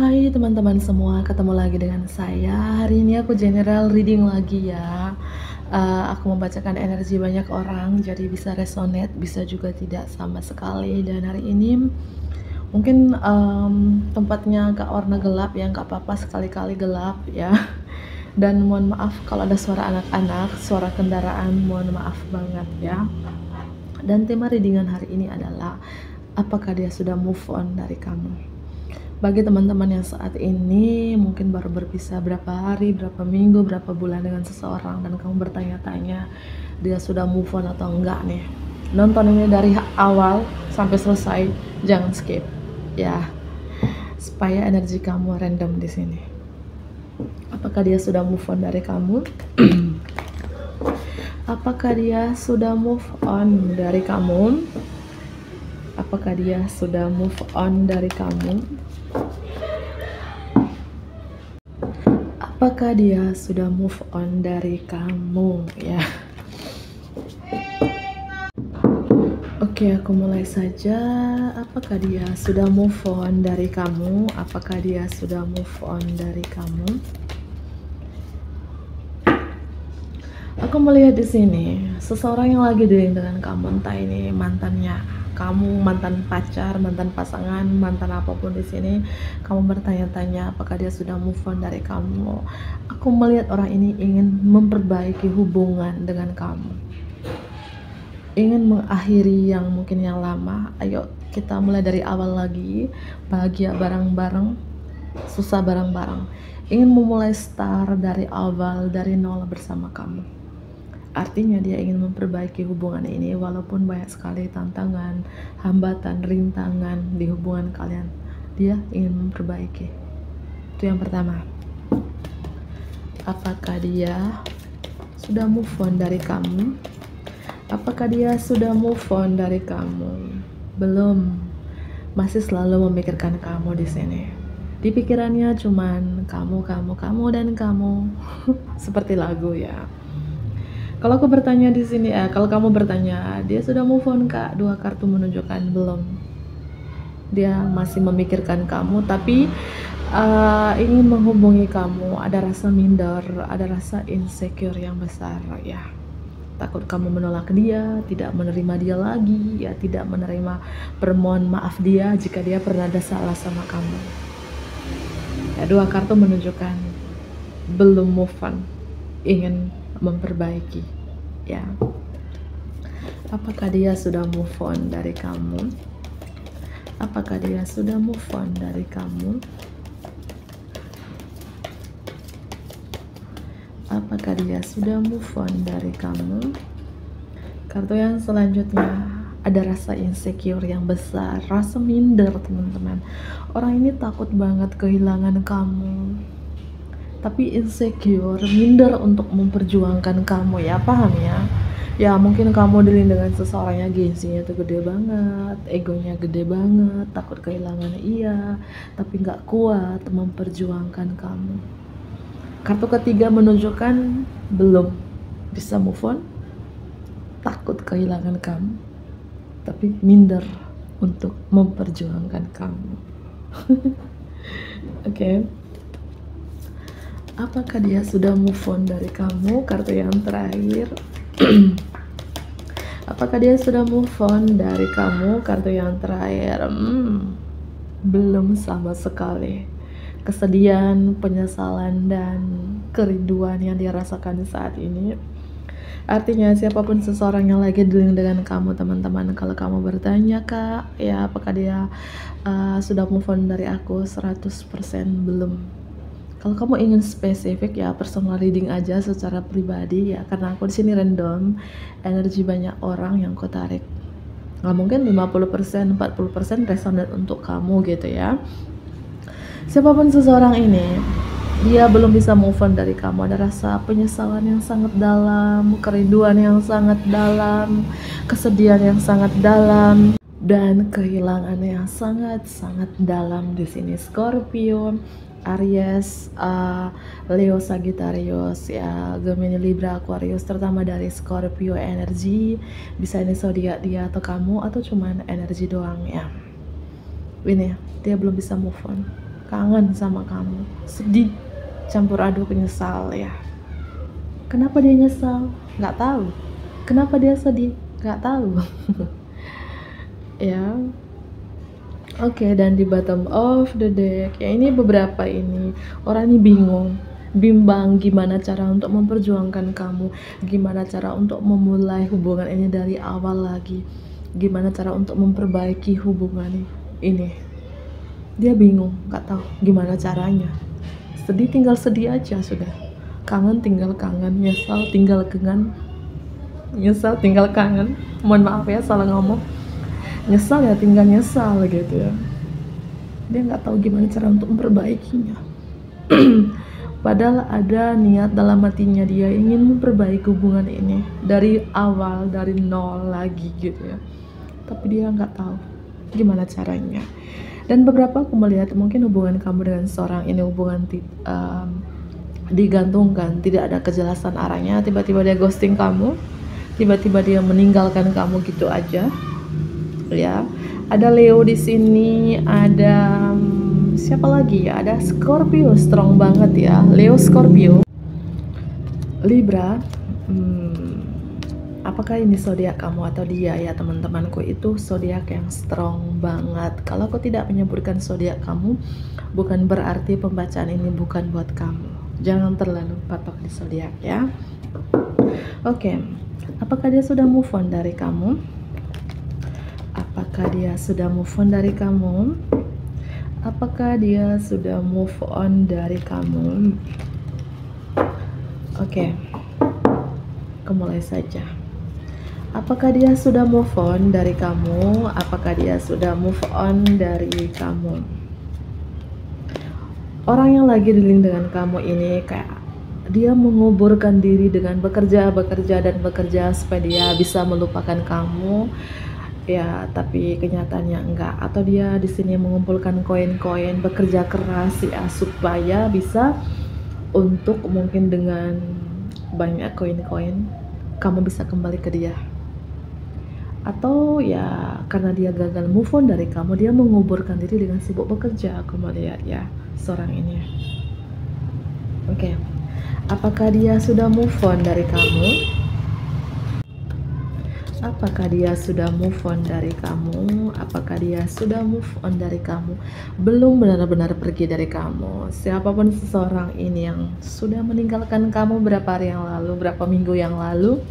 Hai teman-teman semua, ketemu lagi dengan saya. Hari ini aku general reading lagi ya. Aku membacakan energi banyak orang, jadi bisa resonate, bisa juga tidak sama sekali. Dan hari ini mungkin tempatnya agak warna gelap ya, nggak apa-apa sekali-kali gelap ya. Dan mohon maaf kalau ada suara anak-anak, suara kendaraan, mohon maaf banget ya. Dan tema readingan hari ini adalah apakah dia sudah move on dari kamu? Bagi teman-teman yang saat ini mungkin baru berpisah berapa hari, berapa minggu, berapa bulan dengan seseorang dan kamu bertanya-tanya dia sudah move on atau enggak nih, nonton ini dari awal sampai selesai, jangan skip ya, supaya energi kamu random di sini. Apakah dia sudah move on dari kamu? Apakah dia sudah move on dari kamu? Apakah dia sudah move on dari kamu? Apakah dia sudah move on dari kamu ya? Oke, aku mulai saja. Apakah dia sudah move on dari kamu? Apakah dia sudah move on dari kamu? Aku melihat di sini seseorang yang lagi dealing dengan kamu, entah ini mantannya kamu, mantan pacar, mantan pasangan, mantan apapun di sini. Kamu bertanya-tanya apakah dia sudah move on dari kamu. Aku melihat orang ini ingin memperbaiki hubungan dengan kamu, ingin mengakhiri yang mungkin yang lama. Ayo kita mulai dari awal lagi, bahagia bareng-bareng, susah bareng-bareng, ingin memulai start dari awal, dari nol bersama kamu. Artinya dia ingin memperbaiki hubungan ini walaupun banyak sekali tantangan, hambatan, rintangan di hubungan kalian. Dia ingin memperbaiki. Itu yang pertama. Apakah dia sudah move on dari kamu? Apakah dia sudah move on dari kamu? Belum. Masih selalu memikirkan kamu di sini. Di pikirannya cuman kamu dan kamu. Seperti lagu ya. Kalau aku bertanya di sini, kalau kamu bertanya, dia sudah move on kak? Dua kartu menunjukkan belum. Dia masih memikirkan kamu, tapi ingin menghubungi kamu. Ada rasa minder, ada rasa insecure yang besar ya. Takut kamu menolak dia, tidak menerima dia lagi, ya tidak menerima permohonan maaf dia jika dia pernah ada salah sama kamu. Ya, dua kartu menunjukkan belum move on, ingin memperbaiki ya. Apakah dia sudah move on dari kamu? Apakah dia sudah move on dari kamu? Apakah dia sudah move on dari kamu? Kartu yang selanjutnya ada rasa insecure yang besar, rasa minder teman-teman. Orang ini takut banget kehilangan kamu, tapi insecure, minder untuk memperjuangkan kamu ya, paham ya? Ya mungkin kamu dealing dengan seseorang yang gengsinya tuh gede banget, egonya gede banget, takut kehilangan iya, tapi nggak kuat memperjuangkan kamu. Kartu ketiga menunjukkan belum bisa move on, takut kehilangan kamu, tapi minder untuk memperjuangkan kamu. Oke. Apakah dia sudah move on dari kamu? Kartu yang terakhir. Apakah dia sudah move on dari kamu? Kartu yang terakhir. Belum sama sekali. Kesedihan, penyesalan, dan kerinduan yang dia rasakan saat ini. Artinya siapapun seseorang yang lagi dealing dengan kamu teman-teman, kalau kamu bertanya kak, ya apakah dia sudah move on dari aku? 100% belum. Kalau kamu ingin spesifik ya personal reading aja secara pribadi ya, karena aku di sini random, energi banyak orang yang aku tarik. Nggak mungkin 50%, 40% resonate untuk kamu gitu ya. Siapapun seseorang ini, dia belum bisa move on dari kamu. Ada rasa penyesalan yang sangat dalam, kerinduan yang sangat dalam, kesedihan yang sangat dalam, dan kehilangan yang sangat-sangat dalam di sini. Scorpio, Aries, Leo, Sagittarius, ya, Gemini, Libra, Aquarius, terutama dari Scorpio energi, bisa ini zodiak dia atau kamu, atau cuman energi doang ya. Ini dia belum bisa move on. kangen sama kamu, sedih, campur aduk nyesal ya. Kenapa dia nyesal? Nggak tahu. Kenapa dia sedih? Nggak tahu. Ya, oke, dan di bottom of the deck ya, ini beberapa ini orang ini bingung, bimbang gimana cara untuk memperjuangkan kamu, gimana cara untuk memulai hubungan ini dari awal lagi, gimana cara untuk memperbaiki hubungan ini. Dia bingung, nggak tahu gimana caranya. Sedih tinggal sedih aja sudah, kangen tinggal kangen, nyesal tinggal kangen, nyesal tinggal kangen. Mohon maaf ya salah ngomong, nyesal ya tinggal nyesal gitu ya. Dia nggak tahu gimana cara untuk memperbaikinya. Padahal ada niat dalam hatinya, dia ingin memperbaiki hubungan ini dari awal, dari nol lagi gitu ya. Tapi dia nggak tahu gimana caranya. Dan beberapa aku melihat mungkin hubungan kamu dengan seorang ini hubungan digantungkan, tidak ada kejelasan arahnya. Tiba-tiba dia ghosting kamu, tiba-tiba dia meninggalkan kamu gitu aja. Ya, ada Leo di sini, ada siapa lagi ya? Ada Scorpio, strong banget ya. Leo, Scorpio, Libra. Apakah ini zodiak kamu atau dia ya teman-temanku? Itu zodiak yang strong banget. Kalau aku tidak menyebutkan zodiak kamu, bukan berarti pembacaan ini bukan buat kamu. Jangan terlalu patok di zodiak ya. Oke, apakah dia sudah move on dari kamu? Apakah dia sudah move on dari kamu? Apakah dia sudah move on dari kamu? Oke, aku mulai saja. Apakah dia sudah move on dari kamu? Apakah dia sudah move on dari kamu? Orang yang lagi dealing dengan kamu ini kayak dia menguburkan diri dengan bekerja supaya dia bisa melupakan kamu. Ya, tapi kenyataannya enggak. Atau dia di sini mengumpulkan koin-koin, bekerja keras ya supaya bisa untuk mungkin dengan banyak koin-koin kamu bisa kembali ke dia. Atau ya karena dia gagal move on dari kamu, dia menguburkan diri dengan sibuk bekerja. Aku melihat ya seorang ini. Oke. Apakah dia sudah move on dari kamu? Apakah dia sudah move on dari kamu? Apakah dia sudah move on dari kamu? Belum benar-benar pergi dari kamu. Siapapun seseorang ini yang sudah meninggalkan kamu berapa hari yang lalu, berapa minggu yang lalu,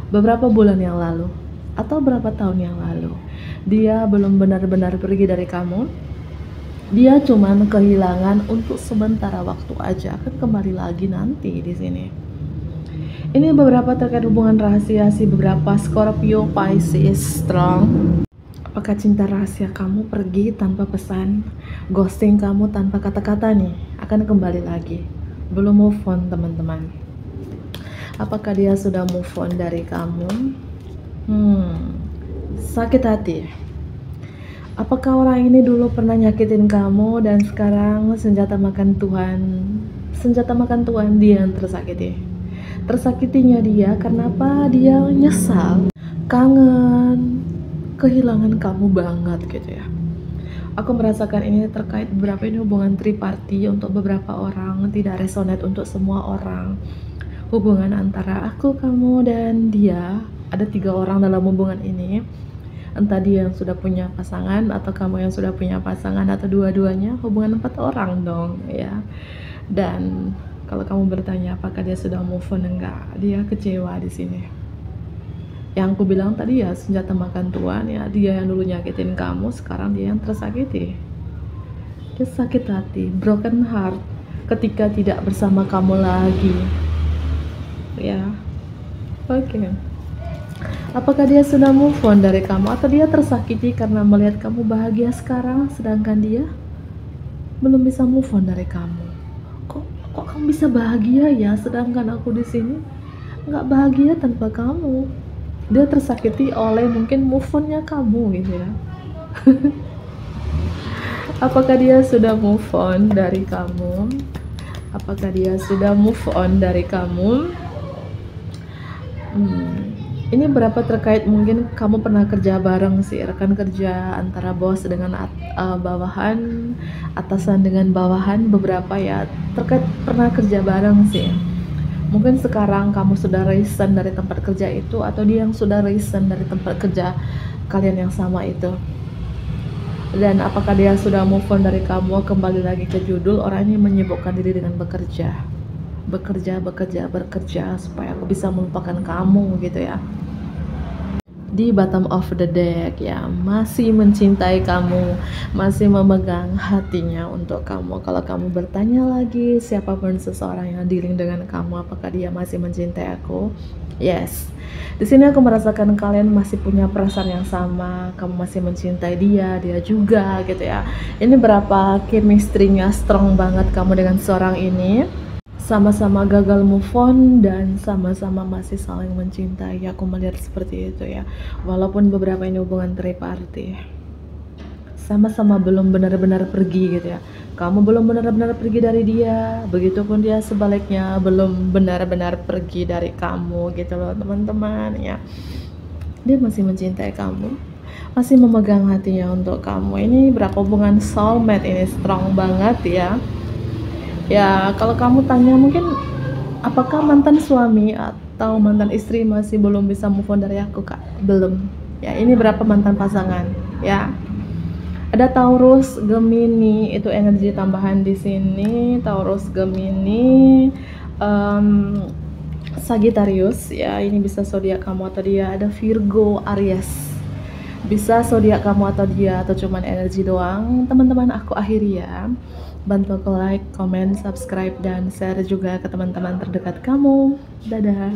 beberapa bulan yang lalu, atau berapa tahun yang lalu, dia belum benar-benar pergi dari kamu. Dia cuman kehilangan untuk sementara waktu aja, akan kembali lagi nanti di sini. Ini beberapa terkait hubungan rahasia si beberapa Scorpio, Pisces, strong. Apakah cinta rahasia kamu pergi tanpa pesan, ghosting kamu tanpa kata-kata nih, akan kembali lagi. Belum move on teman-teman. Apakah dia sudah move on dari kamu? Sakit hati. Apakah orang ini dulu pernah nyakitin kamu dan sekarang senjata makan Tuhan dia yang tersakiti. Tersakitinya dia karena apa? Dia nyesal, kangen, kehilangan kamu banget gitu ya. Aku merasakan ini terkait beberapa ini hubungan triparty untuk beberapa orang, tidak resonate untuk semua orang. Hubungan antara aku, kamu, dan dia. Ada 3 orang dalam hubungan ini. Entah dia yang sudah punya pasangan atau kamu yang sudah punya pasangan atau dua-duanya. Hubungan 4 orang dong ya. Dan kalau kamu bertanya apakah dia sudah move on, enggak, dia kecewa di sini. Yang aku bilang tadi ya senjata makan Tuhan ya, dia yang dulu nyakitin kamu, sekarang dia yang tersakiti. Dia sakit hati, broken heart ketika tidak bersama kamu lagi. Ya, oke. Apakah dia sudah move on dari kamu atau dia tersakiti karena melihat kamu bahagia sekarang sedangkan dia belum bisa move on dari kamu? Kok kamu bisa bahagia ya sedangkan aku di sini nggak bahagia tanpa kamu? Dia tersakiti oleh mungkin move on-nya kamu gitu ya. Apakah dia sudah move on dari kamu? Apakah dia sudah move on dari kamu? Ini berapa terkait mungkin kamu pernah kerja bareng sih, rekan kerja antara bos dengan bawahan, atasan dengan bawahan, beberapa ya, terkait pernah kerja bareng sih. Mungkin sekarang kamu sudah resign dari tempat kerja itu, atau dia yang sudah resign dari tempat kerja kalian yang sama itu. Dan apakah dia sudah move on dari kamu, kembali lagi ke judul, orang ini menyibukkan diri dengan bekerja. Bekerja supaya aku bisa melupakan kamu gitu ya. Di bottom of the deck ya, masih mencintai kamu, masih memegang hatinya untuk kamu. Kalau kamu bertanya lagi siapapun seseorang yang dealing dengan kamu, apakah dia masih mencintai aku? Yes. Di sini aku merasakan kalian masih punya perasaan yang sama, kamu masih mencintai dia, dia juga gitu ya. Ini berapa chemistry-nya strong banget kamu dengan seorang ini. Sama-sama gagal move on dan sama-sama masih saling mencintai. Aku melihat seperti itu ya. Walaupun beberapa ini hubungan triparty, sama-sama belum benar-benar pergi gitu ya. Kamu belum benar-benar pergi dari dia, begitupun dia sebaliknya belum benar-benar pergi dari kamu gitu loh teman-teman ya. Dia masih mencintai kamu, masih memegang hatinya untuk kamu. Ini berapa hubungan soulmate ini strong banget ya. Ya, kalau kamu tanya mungkin apakah mantan suami atau mantan istri masih belum bisa move on dari aku, Kak? Belum. Ya, ini berapa mantan pasangan, ya. Ada Taurus, Gemini, itu energi tambahan di sini. Taurus, Gemini, Sagittarius, ya. Ini bisa zodiak kamu atau dia. Ada Virgo, Aries. Bisa zodiak kamu atau dia, atau cuman energi doang. Teman-teman, aku akhiri ya. Bantu aku like, comment, subscribe, dan share juga ke teman-teman terdekat kamu. Dadah.